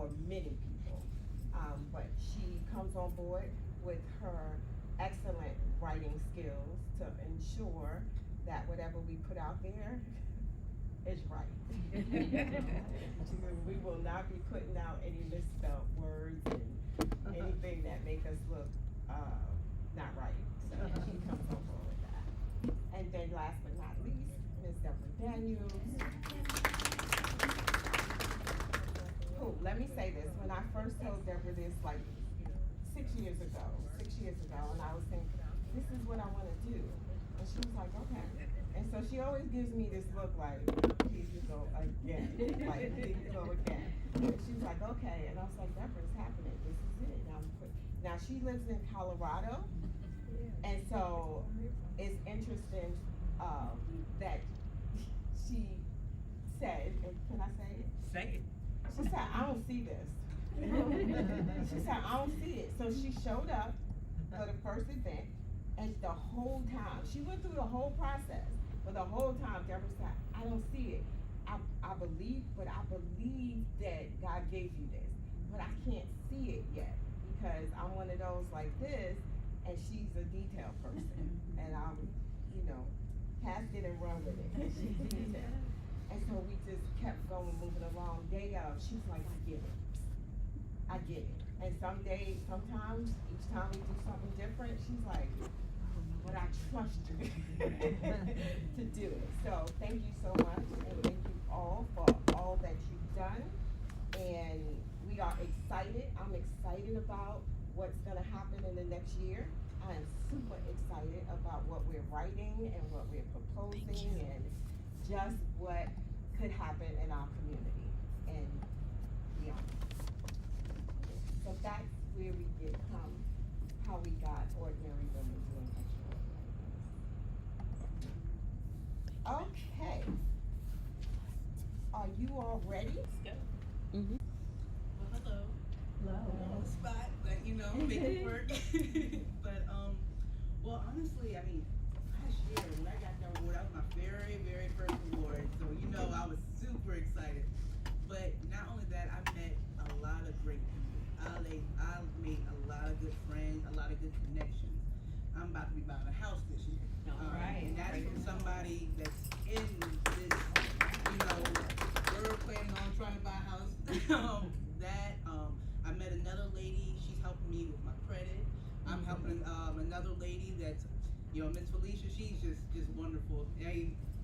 for many people. But she comes on board with her excellent writing skills to ensure that whatever we put out there is right. We will not be putting out any misspelled words and anything that make us look not right. So she comes on board with that. And then last but not least, Ms. Deborah Daniels. Who, let me say this, when I first told Deborah this like 6 years ago, and I was saying, this is what I want to do. And she was like, okay. And so she always gives me this look like, here you go again. Like, here you go again. And she was like, okay. And I was like, Deborah, it's happening. This is it. Now she lives in Colorado. And so it's interesting that she said, and can I say it? Say it. She said, I don't see this. She said, I don't see it. So she showed up for the first event, and the whole time, she went through the whole process, but the whole time, Deborah said, I don't see it. I believe that God gave you this, but I can't see it yet, because I'm one of those like this, and she's a detail person, and I'm, cast it and run with it, and she's detail. And so we just kept going, moving along. Day of, she's like, I get it. And sometimes, each time we do something different, she's like, but I trust you to do it. So thank you so much, and thank you all for all that you've done. And we are excited. I'm excited about what's gonna happen in the next year. I am super excited about what we're writing and what we're proposing and just what could happen in our community. And yeah. So that's where we get how we got ordinary women doing extraordinary things. Okay. Are you all ready? Let's go. Mm-hmm. Well, hello. Hello. I'm on the spot, but make it work. But well, honestly, I mean, last year when I got that award, that was my very, very first award. So I was super excited. But not only that, I met a lot of great people. I made a lot of good friends, a lot of good connections. I'm about to be buying a house this year. Right. And that's from somebody that's in this, we're planning on trying to buy a house. I met another lady, she's helping me with my credit. I'm helping another lady that's, Miss Felicia, she's just wonderful.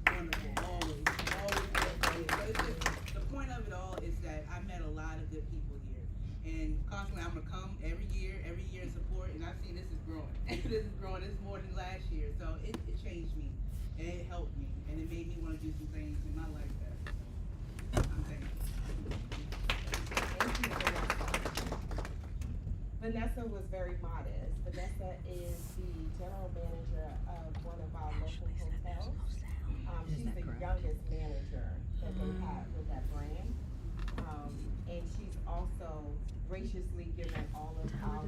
Wonderful, always. But it's just, the point of it all is that I met a lot of good people here. And constantly I'm gonna come every year and support, and I've seen this is growing. This is growing, it's more than last year. So it changed me, and it helped me, and it made me want to do some things in my life that I'm thankful. Thank you, Vanessa was very modest. Vanessa is the general manager of one of our local hotels. She's the youngest manager that they have with that brand. And she's also graciously given all of our,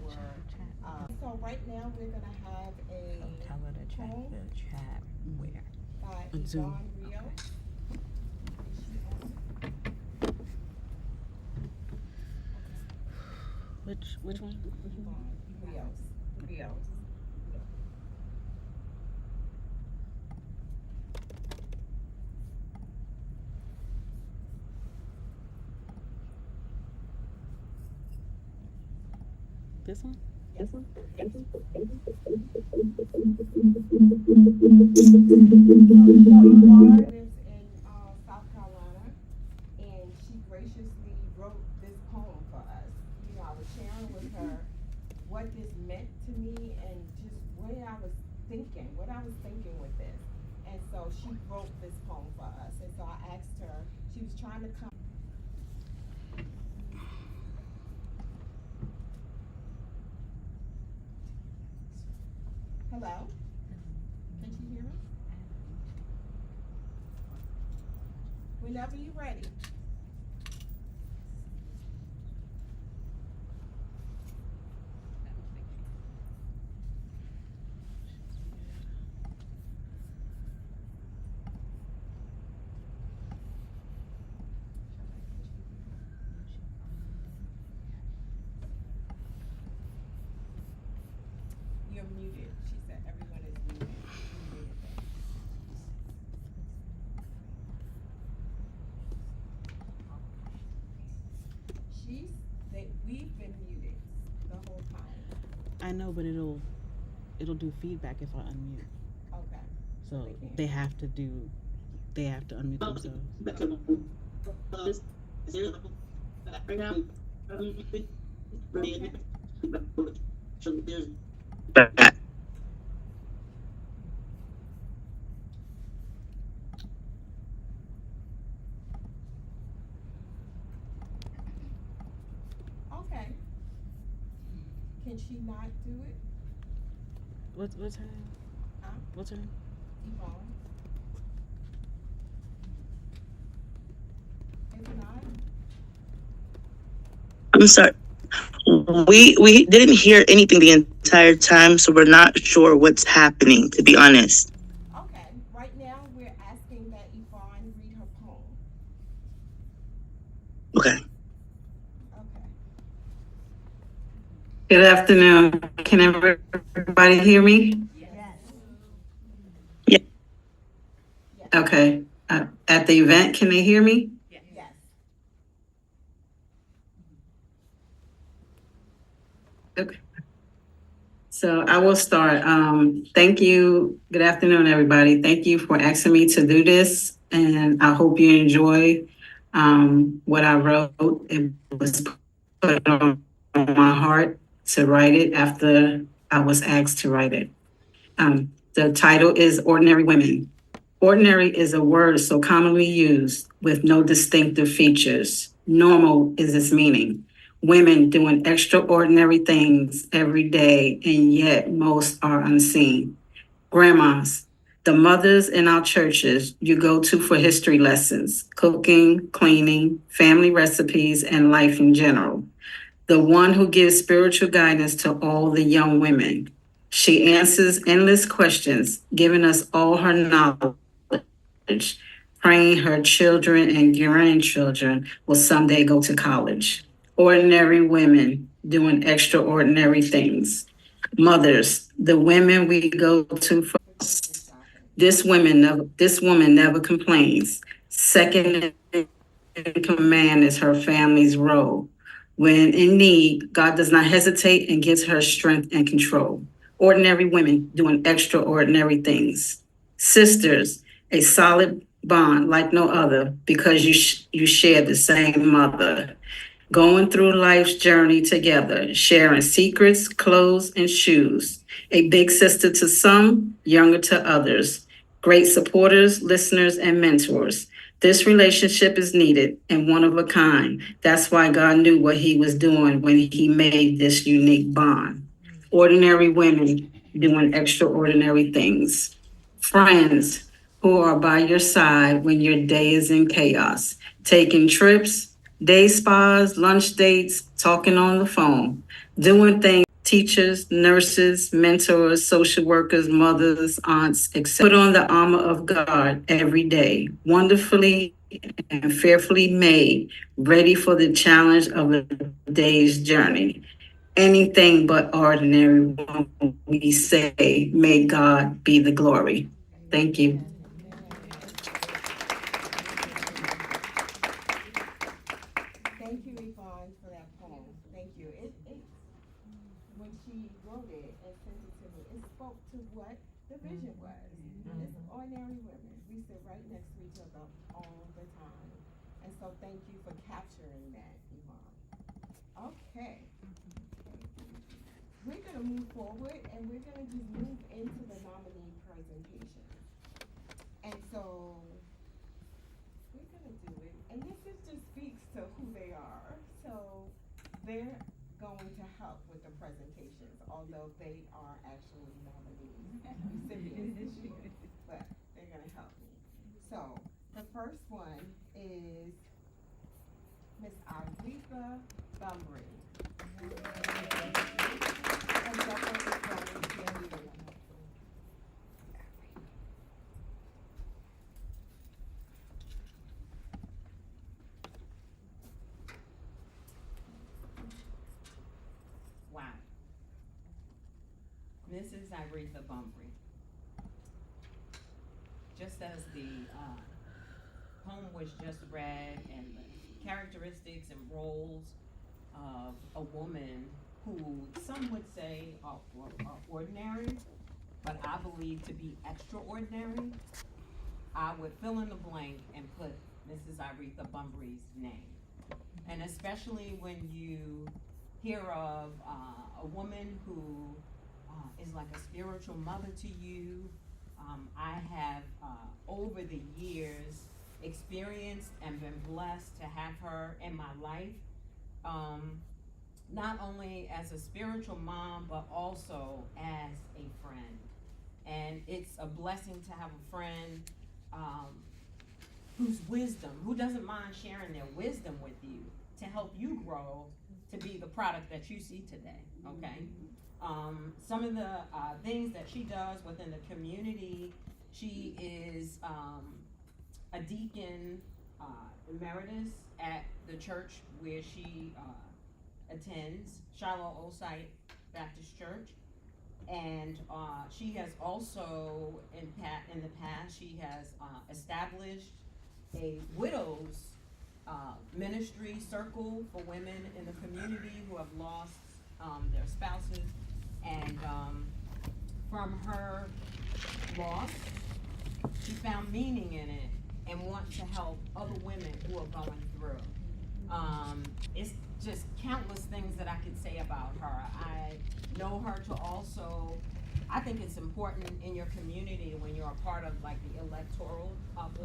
so right now we're gonna have a Tell her to check poem the chat where. by On Zoom. Yvonne Rios. Which one? Yvonne Rios. This one? Yes. Yes. Yvonne lives in South Carolina, and she graciously wrote this poem for us. I was sharing with her what this meant to me and just what I was thinking with this. And so she wrote this poem for us. And so I asked her, she was trying to come. Hello? Can she hear us? Whenever you're ready. You're muted. She said everyone is muted. You muted them. She's that we've been muted the whole time. I know, but it'll do feedback if I unmute. Okay. So They can't. they have to unmute themselves. Okay. Okay. Can she not do it? What's her name? Huh? What's her name? Yvonne? If not, I'm sorry. We didn't hear anything the entire time, so we're not sure what's happening, to be honest. okay. Right now, we're asking that Yvonne read her poem. Okay. Okay. Good afternoon. Can everybody hear me? Yes. Yeah. Yes. Okay. At the event, can they hear me? Yes. Okay. So I will start. Thank you. Good afternoon, everybody. Thank you for asking me to do this, and I hope you enjoy what I wrote. It was put on my heart to write it after I was asked to write it. The title is Ordinary Women. Ordinary is a word so commonly used with no distinctive features. Normal is its meaning. Women doing extraordinary things every day, and yet most are unseen. Grandmas, the mothers in our churches you go to for history lessons, cooking, cleaning, family recipes, and life in general. The one who gives spiritual guidance to all the young women. She answers endless questions, giving us all her knowledge, praying her children and grandchildren will someday go to college. Ordinary women doing extraordinary things. Mothers, the women we go to for Producer stopping. this woman never complains. Second in command is her family's role. When in need, God does not hesitate and gives her strength and control. Ordinary women doing extraordinary things. Sisters, a solid bond like no other because you share the same mother. Going through life's journey together, sharing secrets, clothes, and shoes. A big sister to some, younger to others. Great supporters, listeners, and mentors. This relationship is needed and one of a kind. That's why God knew what He was doing when He made this unique bond. Ordinary women doing extraordinary things. Friends who are by your side when your day is in chaos. Taking trips, day spas, lunch dates, talking on the phone, doing things teachers, nurses, mentors, social workers, mothers, aunts, etc. Put on the armor of God every day, wonderfully and fearfully made, ready for the challenge of a day's journey. Anything but ordinary when we say, may God be the glory. Thank you. Thank you, Yvonne, for that poem. Thank you. When she wrote it and sent it to me, it spoke to what the vision was. It's ordinary women. We sit right next to each other all the time. And so thank you for capturing that, Yvonne. Okay. We're gonna move forward and we're gonna just move into the nominee presentation. And so we're gonna do it, and this is just speaks to who they are. So they're going to help with the presentations, although they are actually nominees recipients this year, but they're gonna help me. So the first one is Miss Aretha Bumbry. And second is Ronnie Candy. Wow. Mrs. Iretha Bumbry. Just as the poem was just read, and the characteristics and roles of a woman who some would say are ordinary, but I believe to be extraordinary, I would fill in the blank and put Mrs. Iretha Bumbry's name. And especially when you hear of a woman who is like a spiritual mother to you. I have over the years experienced and been blessed to have her in my life, not only as a spiritual mom, but also as a friend. And it's a blessing to have a friend who doesn't mind sharing their wisdom with you to help you grow to be the product that you see today, okay? Some of the things that she does within the community, she is a deacon emeritus at the church where she attends, Shiloh Osite Baptist Church. And she has also, in the past, she has established a widows ministry circle for women in the community who have lost their spouses. And from her loss, she found meaning in it and wants to help other women who are going through. It's just countless things that I could say about her. I know her to also, I think it's important in your community when you're a part of like the electoral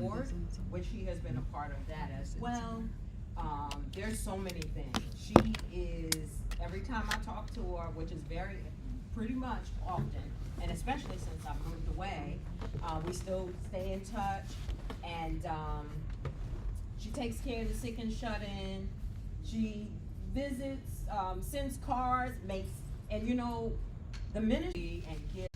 board, which she has been a part of that as well. There's so many things. She is, every time I talk to her, which is pretty much often, and especially since I've moved away, we still stay in touch, and she takes care of the sick and shut in. She visits, sends cards, and you know, the ministry and give